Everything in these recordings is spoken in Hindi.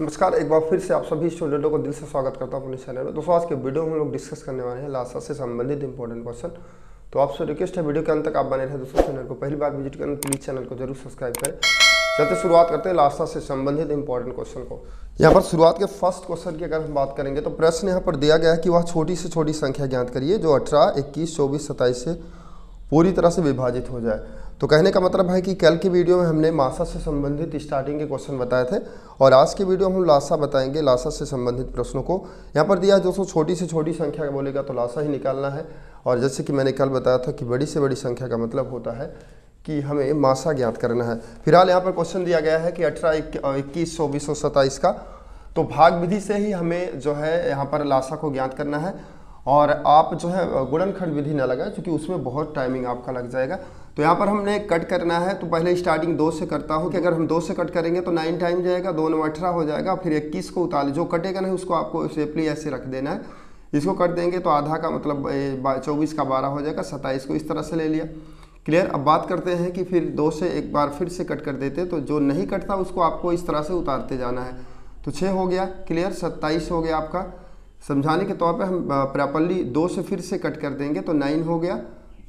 नमस्कार, एक बार फिर से आप सभी स्टूडेंटों को दिल से स्वागत करता हूं अपने चैनल में। दोस्तों, आज के वीडियो में हम लोग डिस्कस करने वाले हैं लासा से संबंधित इंपॉर्टेंट क्वेश्चन। तो आपसे रिक्वेस्ट है वीडियो के अंत तक आप बने रहे। दोस्तों, चैनल को पहली बार विजिट करें प्लीज चैनल को जरूर सब्सक्राइब करें। चलते शुरुआत करते हैं लासा से संबंधित इंपॉर्टेंट क्वेश्चन को। यहाँ पर शुरुआत के फर्स्ट क्वेश्चन की अगर हम बात करेंगे तो प्रश्न यहाँ पर दिया गया है कि वह छोटी से छोटी संख्या ज्ञात करिए जो 18, 21, 24, 27 से पूरी तरह से विभाजित हो जाए। तो कहने का मतलब है कि कल की वीडियो में हमने मासा से संबंधित स्टार्टिंग के क्वेश्चन बताए थे और आज की वीडियो में हम लासा बताएंगे, लासा से संबंधित प्रश्नों को। यहाँ पर दिया है दोस्तों छोटी से छोटी संख्या बोलेगा तो लासा ही निकालना है। और जैसे कि मैंने कल बताया था कि बड़ी से बड़ी संख्या का मतलब होता है कि हमें मासा ज्ञात करना है। फिलहाल यहाँ पर क्वेश्चन दिया गया है कि 18, 21, 24 और 27 का, तो भाग विधि से ही हमें जो है यहाँ पर लासा को ज्ञात करना है। और आप जो है गुणनखंड विधि ना लगाए क्योंकि उसमें बहुत टाइमिंग आपका लग जाएगा। तो यहाँ पर हमने कट करना है, तो पहले स्टार्टिंग 2 से करता हूँ कि अगर हम 2 से कट करेंगे तो 9 टाइम जाएगा, 2 9 18 हो जाएगा। फिर 21 को उतार, जो कटेगा नहीं उसको आपको सेफली ऐसे रख देना है। इसको कट देंगे तो आधा का मतलब 24 का 12 हो जाएगा, 27 को इस तरह से ले लिया। क्लियर। अब बात करते हैं कि फिर 2 से एक बार फिर से कट कर देते, तो जो नहीं कटता उसको आपको इस तरह से उतारते जाना है। तो 6 हो गया। क्लियर। 27 हो गया आपका। समझाने के तौर पे हम प्रॉपर्ली 2 से फिर से कट कर देंगे तो 9 हो गया।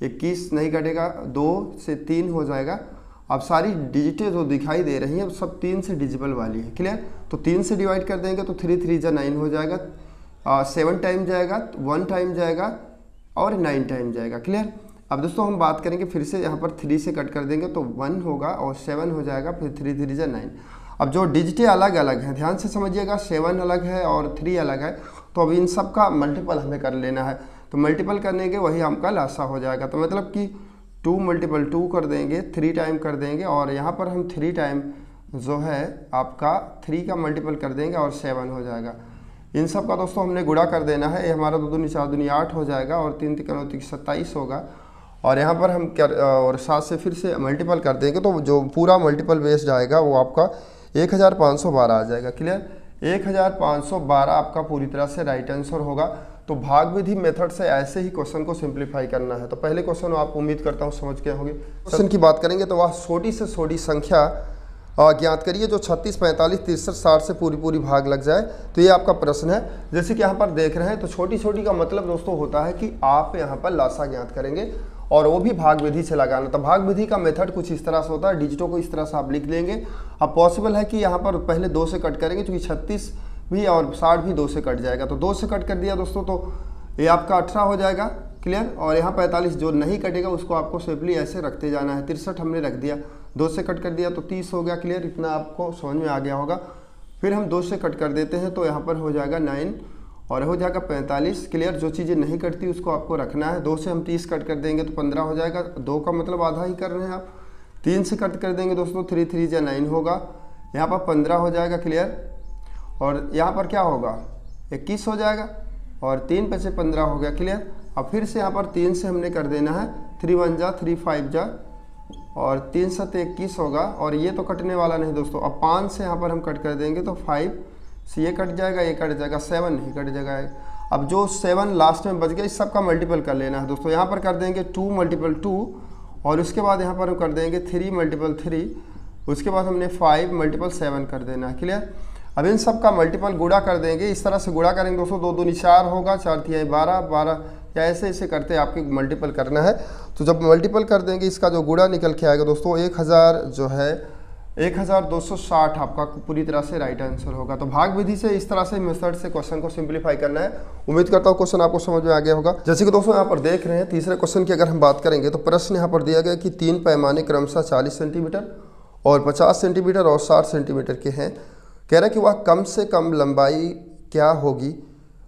21 नहीं कटेगा, 2 से 3 हो जाएगा। अब सारी डिजिटें जो दिखाई दे रही हैं सब 3 से डिजिबल वाली है। क्लियर। तो 3 से डिवाइड कर देंगे तो 3 3 जा 9 हो जाएगा। 7 टाइम जाएगा, 1 टाइम जाएगा और 9 टाइम जाएगा। क्लियर। अब दोस्तों हम बात करेंगे फिर से, यहाँ पर 3 से कट कर देंगे तो 1 होगा और 7 हो जाएगा, फिर 3 3 जा 9। अब जो डिजिटें अलग अलग हैं, ध्यान से समझिएगा, 7 अलग है और 3 अलग है। तो अब इन सब का मल्टीपल हमें कर लेना है। तो मल्टीपल करने के वही हमका लासा हो जाएगा। तो मतलब कि 2 × 2 कर देंगे, 3 टाइम कर देंगे और यहाँ पर हम 3 टाइम जो है आपका 3 का मल्टीपल कर देंगे और 7 हो जाएगा। इन सब का दोस्तों हमने गुणा कर देना है। ये हमारा 2 दूनी 4 दूनी 8 हो जाएगा और 3 3 9 27 होगा। और यहाँ पर हम क्या और 7 से फिर से मल्टीपल कर देंगे तो जो पूरा मल्टीपल बेस्ड आएगा वो आपका 1512 आ जाएगा। क्लियर। 1512 आपका पूरी तरह से राइट आंसर होगा। तो भाग विधि मेथड से ऐसे ही क्वेश्चन को सिंप्लीफाई करना है। तो पहले क्वेश्चन आप उम्मीद करता हूँ समझ गए होंगे। क्वेश्चन की बात करेंगे तो वह छोटी से छोटी संख्या ज्ञात करिए जो 36, 45, 63, 60 से पूरी भाग लग जाए। तो ये आपका प्रश्न है। जैसे कि यहाँ पर देख रहे हैं तो छोटी छोटी का मतलब दोस्तों होता है कि आप यहाँ पर लासा ज्ञात करेंगे और वो भी भाग विधि से लगाना। तो भाग विधि का मेथड कुछ इस तरह से होता है, डिजिटों को इस तरह से आप लिख लेंगे। अब पॉसिबल है कि यहाँ पर पहले 2 से कट करेंगे क्योंकि 36 भी और 60 भी 2 से कट जाएगा। तो 2 से कट कर दिया दोस्तों तो ये आपका 18 हो जाएगा। क्लियर। और यहाँ 45 जो नहीं कटेगा उसको आपको सेफली ऐसे रखते जाना है। 63 हमने रख दिया, 2 से कट कर दिया तो 30 हो गया। क्लियर। इतना आपको समझ में आ गया होगा। फिर हम 2 से कट कर देते हैं तो यहाँ पर हो जाएगा 9 और हो जाएगा 45। क्लियर। जो चीज़ें नहीं कटती उसको आपको रखना है। 2 से हम 30 कट कर देंगे तो 15 हो जाएगा। 2 का मतलब आधा ही कर रहे हैं आप। 3 से कट कर देंगे दोस्तों 3 3 या 9 होगा, यहाँ पर 15 हो जाएगा। क्लियर। और यहाँ पर क्या होगा 21 हो जाएगा और 3 पे से 15 हो गया। क्लियर। अब फिर से यहाँ पर 3 से हमने कर देना है, 3 1 जा 3 5 जा और 3 7 21 होगा। और ये तो कटने वाला नहीं दोस्तों। अब 5 से यहाँ पर हम कट कर देंगे तो 5 से ये कट जाएगा, ये कट जाएगा, 7 नहीं कट जाएगा। अब जो 7 लास्ट में बच गया इस सब का मल्टीपल कर लेना है दोस्तों। यहाँ पर कर देंगे 2 × 2 और उसके बाद यहाँ पर हम कर देंगे 3 × 3। उसके बाद हमने 5 × 7 कर देना है। क्लियर। अब इन सब का मल्टीपल गुणा कर देंगे। इस तरह से गुणा करेंगे दोस्तों, 2 दूनी 4 होगा, 4 3 12 12 या ऐसे ऐसे करते आपके मल्टीपल करना है। तो जब मल्टीपल कर देंगे इसका जो गुणा निकल के आएगा दोस्तों 1000 जो है 1260 आपका पूरी तरह से राइट आंसर होगा। तो भाग विधि से इस तरह से मेथड से क्वेश्चन को सिंप्लीफाई करना है। उम्मीद करता हूँ क्वेश्चन आपको समझ में आ गया होगा। जैसे कि दोस्तों यहाँ पर देख रहे हैं तीसरे क्वेश्चन की अगर हम बात करेंगे तो प्रश्न यहाँ पर दिया गया कि 3 पैमाने क्रमशः 40 सेंटीमीटर और 50 सेंटीमीटर और 60 सेंटीमीटर के हैं। कह रहा है कि वह कम से कम लंबाई क्या होगी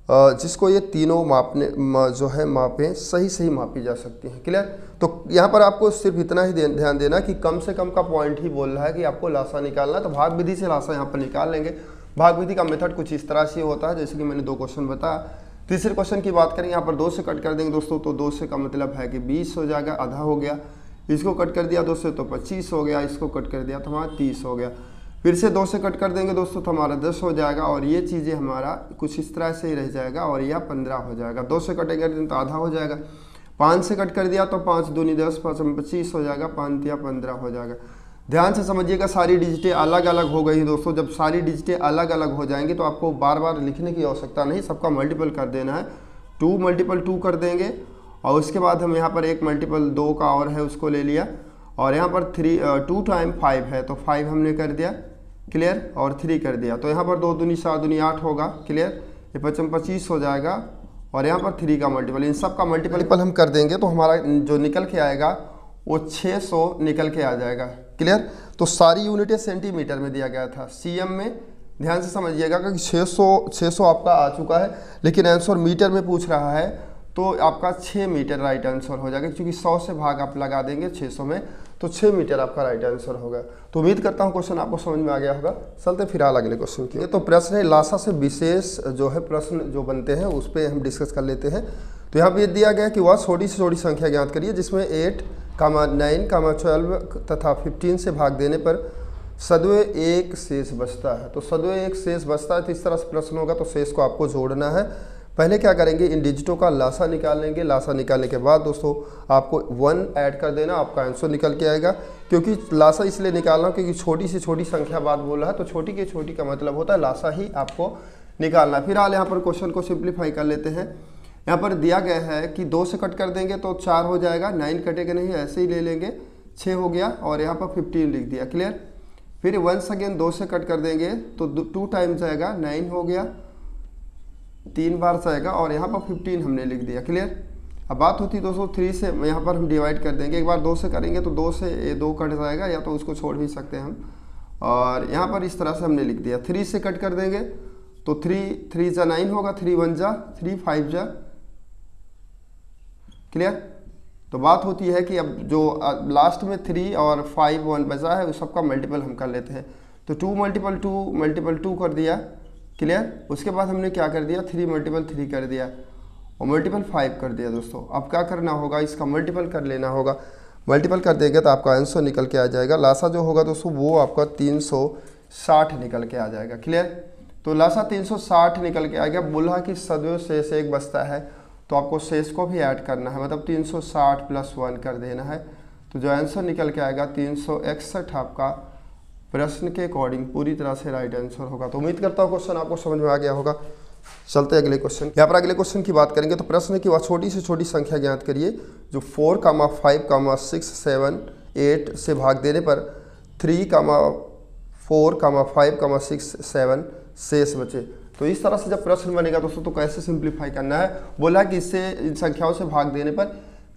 जिसको ये तीनों मापने जो है मापें सही मापी जा सकती हैं। क्लियर। तो यहाँ पर आपको सिर्फ इतना ही ध्यान देना कि कम से कम का पॉइंट ही बोल रहा है कि आपको लासा निकालना है। तो भाग विधि से लासा यहाँ पर निकाल लेंगे। भाग विधि का मेथड कुछ इस तरह से होता है जैसे कि मैंने 2 क्वेश्चन बताया। तीसरे क्वेश्चन की बात करें, यहाँ पर 2 से कट कर देंगे दोस्तों तो 2 से का मतलब है कि 20 हो जाएगा, आधा हो गया। इसको कट कर दिया 2 से तो 25 हो गया, इसको कट कर दिया तो हमारा 30 हो गया। फिर से 2 से कट कर देंगे दोस्तों तो हमारा 10 हो जाएगा और ये चीज़ें हमारा कुछ इस तरह से ही रह जाएगा और यह 15 हो जाएगा। 2 से कटेंगे तो आधा हो जाएगा। 5 से कट कर दिया तो 5 दूनी 10, 5 25 हो जाएगा, 5 या 15 हो जाएगा। ध्यान से समझिएगा, सारी डिजिटें अलग अलग हो गई दोस्तों। जब सारी डिजिटें अलग अलग हो जाएंगी तो आपको बार बार लिखने की आवश्यकता नहीं, सबका मल्टीपल कर देना है। 2 मल्टीपल 2 कर देंगे और उसके बाद हम यहाँ पर एक मल्टीपल 2 का और है उसको ले लिया, और यहाँ पर 2 टाइम 5 है तो 5 हमने कर दिया, क्लियर, और 3 कर दिया। तो यहाँ पर 2 दूनी 4 दूनी 8 होगा, क्लियर, ये 55 25 हो जाएगा, और यहाँ पर 3 का मल्टीपल, इन सब का मल्टीपल हम कर देंगे तो हमारा जो निकल के आएगा वो 600 निकल के आ जाएगा, क्लियर। तो सारी यूनिटें सेंटीमीटर में दिया गया था, सीएम में ध्यान से समझिएगा कि 600 आपका आ चुका है, लेकिन आंसर मीटर में पूछ रहा है तो आपका 6 मीटर राइट आंसर हो जाएगा, क्योंकि 100 से भाग आप लगा देंगे 600 में, तो 6 मीटर आपका राइट आंसर होगा। तो उम्मीद करता हूँ क्वेश्चन आपको समझ में आ गया होगा। चलते फिलहाल अगले क्वेश्चन की। तो प्रश्न है लासा से विशेष जो है प्रश्न जो बनते हैं उस पर हम डिस्कस कर लेते हैं। तो यहाँ पे ये दिया गया कि वह छोटी से छोटी संख्या ज्ञात करिए जिसमें 8, 9, 12 तथा 15 से भाग देने पर सदैव एक शेष बचता है। तो सदैव एक शेष बचता है, तो इस तरह से प्रश्न होगा, तो शेष को आपको जोड़ना है। पहले क्या करेंगे, इन डिजिटों का लासा निकाल लेंगे। लासा निकालने के बाद दोस्तों आपको 1 ऐड कर देना, आपका आंसर निकल के आएगा। क्योंकि लासा इसलिए निकालना क्योंकि छोटी से छोटी संख्या बात बोल रहा है, तो छोटी की छोटी का मतलब होता है लासा ही आपको निकालना। फिलहाल यहाँ पर क्वेश्चन को सिंप्लीफाई कर लेते हैं। यहाँ पर दिया गया है कि 2 से कट कर देंगे तो 4 हो जाएगा, 9 कटेगा नहीं, ऐसे ही ले लेंगे, 6 हो गया, और यहाँ पर 15 लिख दिया, क्लियर। फिर वंस अगेन 2 से कट कर देंगे तो 2 टाइम्स जाएगा, 9 हो गया, 3 बार जाएगा, और यहाँ पर 15 हमने लिख दिया, क्लियर। अब बात होती है दोस्तों 3 से, यहाँ पर हम डिवाइड कर देंगे। एक बार 2 से करेंगे तो 2 से ये 2 कट जाएगा, या तो उसको छोड़ भी सकते हैं हम, और यहाँ पर इस तरह से हमने लिख दिया। 3 से कट कर देंगे तो 3 जा 9 होगा, 3 1 जा 3, 5 जा, क्लियर। तो बात होती है कि अब जो लास्ट में 3 और 5 1 बचा है उस सबका मल्टीपल हम कर लेते हैं। तो 2 मल्टीपल 2 कर दिया, क्लियर। उसके बाद हमने क्या कर दिया, 3 मल्टीपल 3 कर दिया, और मल्टीपल 5 कर दिया दोस्तों। अब क्या करना होगा, इसका मल्टीपल कर लेना होगा। मल्टीपल कर देंगे तो आपका आंसर निकल के आ जाएगा। लासा जो होगा दोस्तों वो आपका 360 निकल के आ जाएगा, क्लियर। तो लासा 360 निकल के आ गया। बोला कि सदैव शेष एक बचता है, तो आपको शेष को भी ऐड करना है, मतलब 360 + 1 कर देना है। तो जो आंसर निकल के आएगा 361 आपका प्रश्न के अकॉर्डिंग पूरी तरह से राइट आंसर होगा। तो उम्मीद करता हूँ क्वेश्चन आपको समझ में आ गया होगा। चलते अगले क्वेश्चन। यहाँ पर अगले क्वेश्चन की बात करेंगे। तो प्रश्न है कि वह छोटी से छोटी संख्या ज्ञात करिए जो 4, 5, 6, 7, 8 से भाग देने पर 3, 4, 5, 6, 7 शेष बचे। तो इस तरह से जब प्रश्न बनेगा दोस्तों तो कैसे सिंप्लीफाई करना है। बोला कि इससे इन संख्याओं से भाग देने पर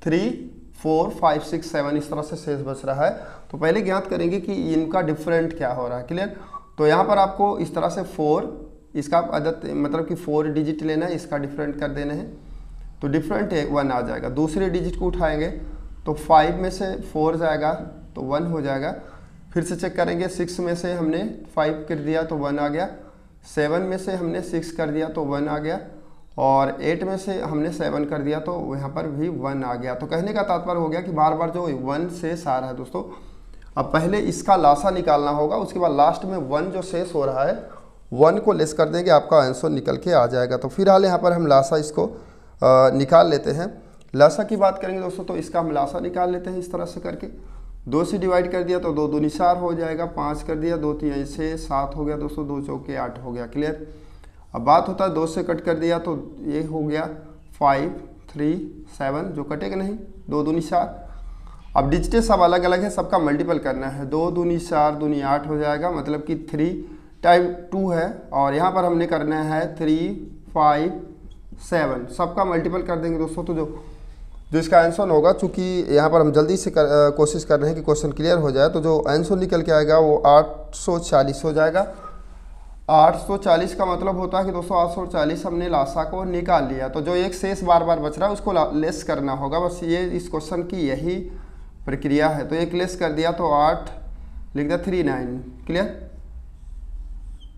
3, 4, 5, 6, 7 इस तरह से शेष बच रहा है। तो पहले ज्ञात करेंगे कि इनका डिफरेंट क्या हो रहा है, क्लियर। तो यहाँ पर आपको इस तरह से 4, इसका आदत मतलब कि 4 डिजिट लेना है, इसका डिफरेंट कर देना है, तो डिफरेंट 1 आ जाएगा। दूसरे डिजिट को उठाएंगे तो 5 में से 4 जाएगा तो 1 हो जाएगा। फिर से चेक करेंगे, 6 में से हमने 5 कर दिया तो 1 आ गया, 7 में से हमने 6 कर दिया तो 1 आ गया, और 8 में से हमने 7 कर दिया तो यहाँ पर भी 1 आ गया। तो कहने का तात्पर्य हो गया कि बार बार जो 1 शेष आ रहा है दोस्तों, अब पहले इसका लासा निकालना होगा, उसके बाद लास्ट में 1 जो शेष हो रहा है 1 को लेस कर देंगे, आपका आंसर निकल के आ जाएगा। तो फिलहाल यहाँ पर हम लासा इसको निकाल लेते हैं। लासा की बात करेंगे दोस्तों तो इसका हम लासा निकाल लेते हैं इस तरह से करके। 2 से डिवाइड कर दिया तो 2 दूनी 4 हो जाएगा, 5 कर दिया, 2 3 6 7 हो गया दोस्तों, 2 चौके 8 हो गया, क्लियर। अब बात होता है 2 से कट कर दिया तो ये हो गया 5, 3, 7 जो कटेगा नहीं, 2 दूनी 4। अब डिजिटें सब अलग अलग है, सबका मल्टीपल करना है। 2 दूनी 4 दूनी 8 हो जाएगा, मतलब कि 3 टाइम 2 है, और यहाँ पर हमने करना है 3, 5, 7 सबका मल्टीपल कर देंगे दोस्तों। तो जो इसका आंसर होगा, चूँकि यहाँ पर हम जल्दी से कोशिश कर रहे हैं कि क्वेश्चन क्लियर हो जाए, तो जो आंसर निकल के आएगा वो 840 हो जाएगा। 840 का मतलब होता है कि दोस्तों 840 हमने लासा को निकाल लिया। तो जो एक शेष बार बार बच रहा है उसको लेस करना होगा, बस ये इस क्वेश्चन की यही प्रक्रिया है। तो एक लेस कर दिया तो 8 लिख दिया, 39, क्लियर।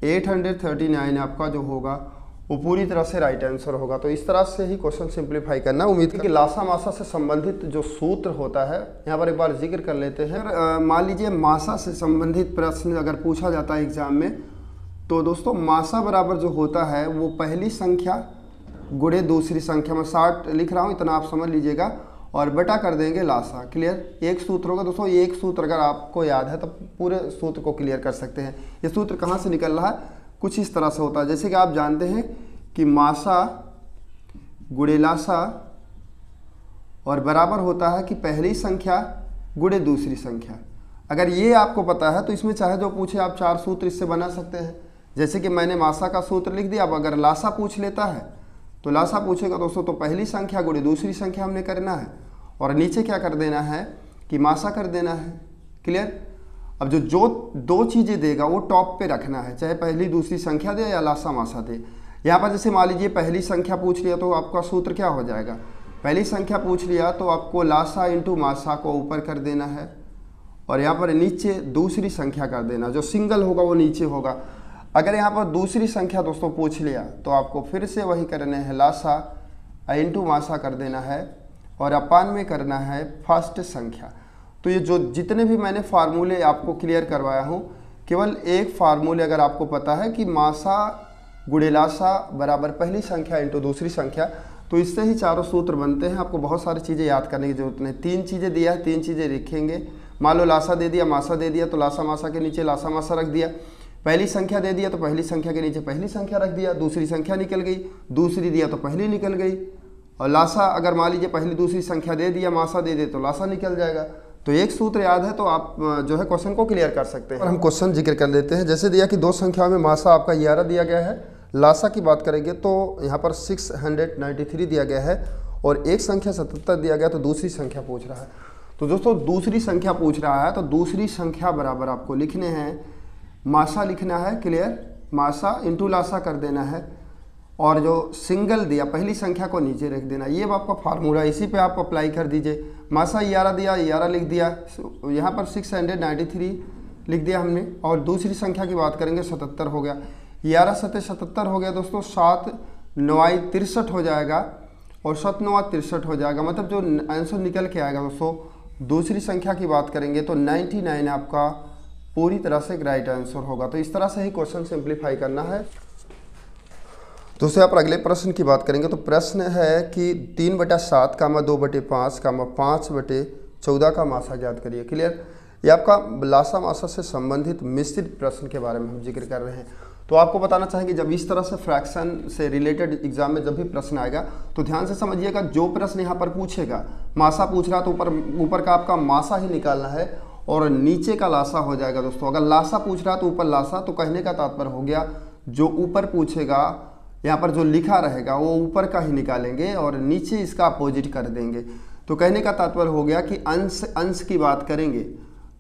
839 आपका जो होगा वो पूरी तरह से राइट आंसर होगा। तो इस तरह से ही क्वेश्चन सिंप्लीफाई करना। उम्मीद है कि लासा मासा से संबंधित जो सूत्र होता है यहाँ पर एक बार जिक्र कर लेते हैं। मान लीजिए मासा से संबंधित प्रश्न अगर पूछा जाता है एग्जाम में, तो दोस्तों मासा बराबर जो होता है वो पहली संख्या गुणे दूसरी संख्या में 60 लिख रहा हूँ, इतना आप समझ लीजिएगा, और बटा कर देंगे लासा। क्लियर, एक सूत्र होगा दोस्तों, ये एक सूत्र अगर आपको याद है तो पूरे सूत्र को क्लियर कर सकते हैं। ये सूत्र कहाँ से निकल रहा है, कुछ इस तरह से होता है, जैसे कि आप जानते हैं कि मासा गुणे लासा और बराबर होता है कि पहली संख्या गुणे दूसरी संख्या। अगर ये आपको पता है तो इसमें चाहे जो पूछे आप 4 सूत्र इससे बना सकते हैं। जैसे कि मैंने मासा का सूत्र लिख दिया। अब अगर लासा पूछ लेता है तो लासा पूछेगा दोस्तों तो पहली संख्या गुणे दूसरी संख्या हमने करना है और नीचे क्या कर देना है कि मासा कर देना है। क्लियर, अब जो दो चीज़ें देगा वो टॉप पे रखना है, चाहे पहली दूसरी संख्या दे या लासा मासा दे। यहाँ पर जैसे मान लीजिए पहली संख्या पूछ लिया तो आपका सूत्र क्या हो जाएगा, पहली संख्या पूछ लिया तो आपको लासा इंटू मासा को ऊपर कर देना है और यहाँ पर नीचे दूसरी संख्या कर देना, जो सिंगल होगा वो नीचे होगा। अगर यहाँ पर दूसरी संख्या दोस्तों पूछ लिया तो आपको फिर से वही करने हैं, लासा इंटू मासा कर देना है और अपान में करना है फर्स्ट संख्या। तो ये जो जितने भी मैंने फार्मूले आपको क्लियर करवाया हूँ, केवल एक फार्मूले अगर आपको पता है कि मासा गुणे लासा बराबर पहली संख्या इंटू दूसरी संख्या, तो इससे ही चारों सूत्र बनते हैं। आपको बहुत सारी चीज़ें याद करने की जरूरत नहीं। 3 चीज़ें दिया है, 3 चीज़ें लिखेंगे। मान लो लासा दे दिया, मासा दे दिया तो लासा मासा के नीचे लासा मासा रख दिया। पहली संख्या दे दिया तो पहली संख्या के नीचे पहली संख्या रख दिया। दूसरी संख्या निकल गई, दूसरी दिया तो पहली निकल गई। और लासा अगर मान लीजिए पहली दूसरी संख्या दे दिया, मासा दे दे तो लासा निकल जाएगा। तो एक सूत्र याद है तो आप जो है क्वेश्चन को क्लियर कर सकते हैं। और हम क्वेश्चन जिक्र कर लेते हैं। जैसे दिया कि 2 संख्याओं में मासा आपका 11 दिया गया है, लासा की बात करेंगे तो यहाँ पर 693 दिया गया है और एक संख्या 77 दिया गया, तो दूसरी संख्या पूछ रहा है। तो दोस्तों दूसरी संख्या पूछ रहा है तो दूसरी संख्या बराबर आपको लिखने हैं, मासा लिखना है। क्लियर, मासा इंटू लासा कर देना है और जो सिंगल दिया पहली संख्या को नीचे रख देना। ये आपका फार्मूला, इसी पे आप अप्लाई कर दीजिए। मासा 11 दिया, 11 लिख दिया, यहाँ पर 693 लिख दिया हमने। और दूसरी संख्या की बात करेंगे 77 हो गया, 11 सत्ते 77 हो गया दोस्तों, 7 9 63 हो जाएगा और 7 9 63 हो जाएगा। मतलब जो आंसर निकल के आएगा दोस्तों, दूसरी संख्या की बात करेंगे तो 99 आपका पूरी तरह से एक राइट आंसर होगा। तो इस तरह से ही क्वेश्चन सिंप्लीफाई करना है। दोस्तों यहाँ पर अगले प्रश्न की बात करेंगे तो प्रश्न है कि 3/7 2/5 5/14 का मासा ज्ञात करिए। क्लियर, ये आपका लासा मासा से संबंधित मिश्रित प्रश्न के बारे में हम जिक्र कर रहे हैं। तो आपको बताना चाहेंगे जब इस तरह से फ्रैक्शन से रिलेटेड एग्जाम में जब भी प्रश्न आएगा तो ध्यान से समझिएगा। जो प्रश्न यहाँ पर पूछेगा, मासा पूछ रहा तो ऊपर का आपका मासा ही निकालना है और नीचे का लासा हो जाएगा दोस्तों। अगर लासा पूछ रहा तो ऊपर लासा, तो कहने का तात्पर्य हो गया जो ऊपर पूछेगा यहाँ पर जो लिखा रहेगा वो ऊपर का ही निकालेंगे और नीचे इसका अपोजिट कर देंगे। तो कहने का तात्पर्य हो गया कि अंश की बात करेंगे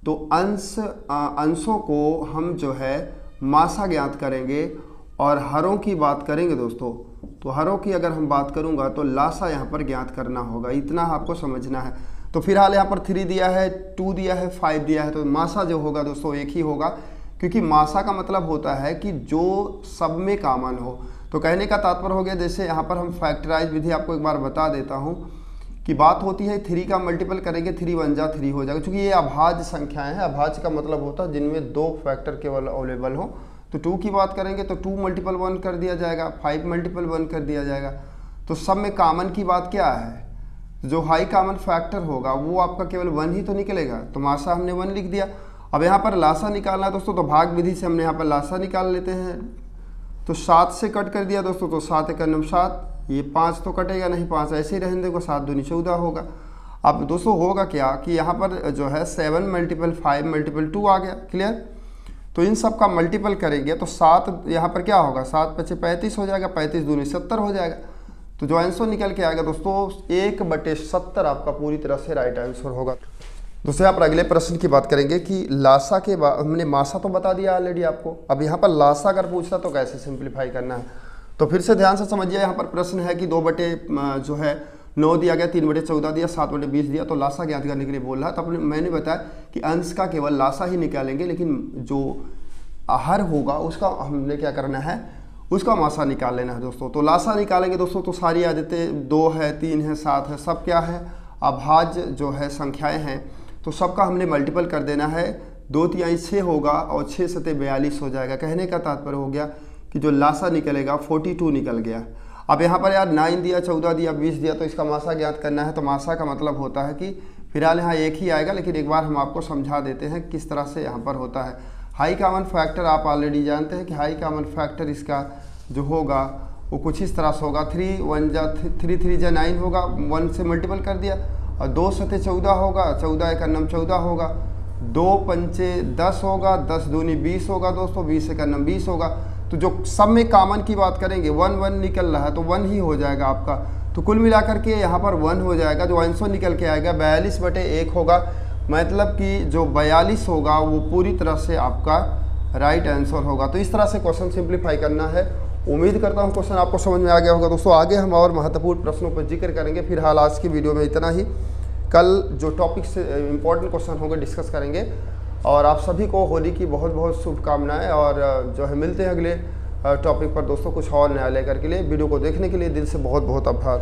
तो अंशों को हम जो है मासा ज्ञात करेंगे और हरों की बात करेंगे दोस्तों तो हरों की अगर हम बात करूंगा तो लासा यहाँ पर ज्ञात करना होगा। इतना आपको समझना है। तो फिलहाल यहाँ पर 3 दिया है, 2 दिया है, 5 दिया है, तो मासा जो होगा दोस्तों एक ही होगा, क्योंकि मासा का मतलब होता है कि जो सब में कॉमन हो। तो कहने का तात्पर्य हो गया, जैसे यहाँ पर हम फैक्टराइज विधि आपको एक बार बता देता हूँ कि बात होती है 3 का मल्टीपल करेंगे 3 1 जा 3 हो जाएगा, क्योंकि ये अभाज्य संख्याएं हैं। अभाज्य का मतलब होता है जिनमें 2 फैक्टर केवल अवेलेबल हो। तो 2 की बात करेंगे तो 2 मल्टीपल 1 कर दिया जाएगा, 5 मल्टीपल 1 कर दिया जाएगा। तो सब में कॉमन की बात क्या है, जो हाई कॉमन फैक्टर होगा वो आपका केवल 1 ही तो निकलेगा। तो मासा हमने 1 लिख दिया। अब यहाँ पर लासा निकालना है दोस्तों, तो भाग विधि से हमने यहाँ पर लासा निकाल लेते हैं। तो 7 से कट कर दिया दोस्तों, तो 7 × 9 7, ये 5 तो कटेगा नहीं, 5 ऐसे ही रहने देगा, 7 दूनी 14 होगा। अब दोस्तों होगा क्या कि यहाँ पर जो है 7 मल्टीपल 5 मल्टीपल 2 आ गया। क्लियर, तो इन सब का मल्टीपल करेंगे तो 7 यहाँ पर क्या होगा, 7 × 5 = 35 हो जाएगा, 35 दूनी 70 हो जाएगा। तो जो आंसर निकल के आएगा दोस्तों 1/70 आपका पूरी तरह से राइट आंसर होगा। दोस्तों यहाँ पर अगले प्रश्न की बात करेंगे कि लासा के बाद हमने मासा तो बता दिया ऑलरेडी आपको। अब यहाँ पर लासा अगर पूछता तो कैसे सिंप्लीफाई करना है, तो फिर से ध्यान से समझिए। यहाँ पर प्रश्न है कि 2/9 दिया गया, 3/14 दिया, 7/20 दिया, तो लासा ज्ञात करने के लिए बोल रहा है। तो मैंने बताया कि अंश का केवल लासा ही निकालेंगे, लेकिन जो हर होगा उसका हमने क्या करना है, उसका मासा निकाल लेना है दोस्तों। तो लासा निकालेंगे दोस्तों तो सारी आदतें 2 है, 3 है, 7 है, सब क्या है अभाज्य जो है संख्याएं हैं, तो सबका हमने मल्टीपल कर देना है। 2 × 6 होगा और 6 × 7 = 42 हो जाएगा। कहने का तात्पर्य हो गया कि जो लासा निकलेगा 42 निकल गया। अब यहाँ पर यार 9 दिया, 14 दिया, 20 दिया, तो इसका मासा ज्ञात करना है। तो मासा का मतलब होता है कि फिलहाल यहाँ एक ही आएगा, लेकिन एक बार हम आपको समझा देते हैं किस तरह से यहाँ पर होता है। हाई कॉमन फैक्टर आप ऑलरेडी जानते हैं कि हाई कॉमन फैक्टर इसका जो होगा वो कुछ इस तरह से होगा। 3 1 जा 3 3 जा 9 होगा, 1 से मल्टीपल कर दिया, और 2 सते 14 होगा, 14 एक अन्नम 14 होगा, 2 पंचे 10 होगा, 10 दूनी 20 होगा दोस्तों, 20 एक अन्नम 20 होगा। तो जो सब में कॉमन की बात करेंगे 1 1 निकल रहा है तो 1 ही हो जाएगा आपका। तो कुल मिलाकर के यहाँ पर 1 हो जाएगा, जो आंसर निकल के आएगा 42/1 होगा। मतलब कि जो 42 होगा वो पूरी तरह से आपका राइट आंसर होगा। तो इस तरह से क्वेश्चन सिंप्लीफाई करना है। उम्मीद करता हूँ क्वेश्चन आपको समझ में आ गया होगा दोस्तों। आगे हम और महत्वपूर्ण प्रश्नों पर जिक्र करेंगे। फिलहाल आज की वीडियो में इतना ही। कल जो टॉपिक से इम्पोर्टेंट क्वेश्चन होंगे डिस्कस करेंगे। और आप सभी को होली की बहुत बहुत शुभकामनाएं। और जो है मिलते हैं अगले टॉपिक पर दोस्तों, कुछ और नया लेकर के लिए। वीडियो को देखने के लिए दिल से बहुत बहुत आभार।